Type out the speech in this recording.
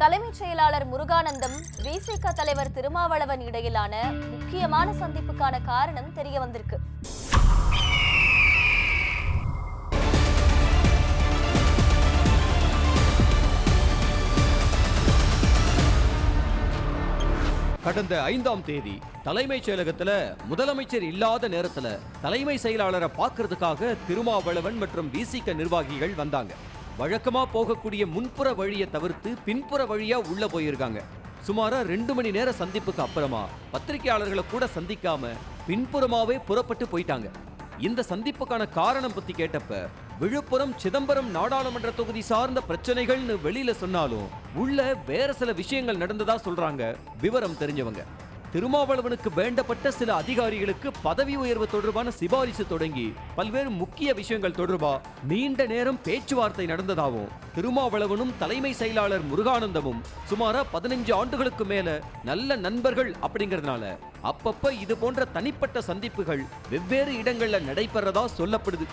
தலைமைச் செயலாளர் முருகானந்தம், விசிக தலைவர் திருமாவளவன் இடையிலான முக்கியமான சந்திப்புக்கான காரணம் தெரிய வந்திருக்கு. கடந்த 5ஆம் தேதி தலைமைச் செயலகத்துல முதலமைச்சர் இல்லாத நேரத்துல தலைமை செயலாளரை பார்க்கறதுக்காக திருமாவளவன் மற்றும் விசிக நிர்வாகிகள் வந்தாங்க. வழக்கமா போகக்கூடிய முன்புற வழியை தவிர்த்து பின்புற வழியா உள்ள போயிருக்காங்க. சுமாரா 2 மணி நேர சந்திப்புக்கு அப்புறமா பத்திரிகையாளர்களை கூட சந்திக்காம பின்புறமாவே புறப்பட்டு போயிட்டாங்க. இந்த சந்திப்புக்கான காரணம் பத்தி கேட்டப்ப விழுப்புரம் சிதம்பரம் நாடாளுமன்ற தொகுதி சார்ந்த பிரச்சனைகள்னு வெளியில சொன்னாலும் உள்ள வேற சில விஷயங்கள் நடந்ததா சொல்றாங்க விவரம் தெரிஞ்சவங்க. திருமாவளவனுக்கு வேண்டப்பட்ட சில அதிகாரிகளுக்கு பதவி உயர்வு தொடர்பான சிபாரிசு தொடங்கி பல்வேறு முக்கிய விஷயங்கள் தொடர்பா நீண்ட நேரம் பேச்சுவார்த்தை நடந்ததாகவும் திருமாவளவனும் தலைமை செயலாளர் முருகானந்தமும் சுமாரா 15 ஆண்டுகளுக்கு மேல நல்ல நண்பர்கள் அப்படிங்கறதுனால அப்பப்ப இது போன்ற தனிப்பட்ட சந்திப்புகள் வெவ்வேறு இடங்கள்ல நடைபெறதா சொல்லப்படுது.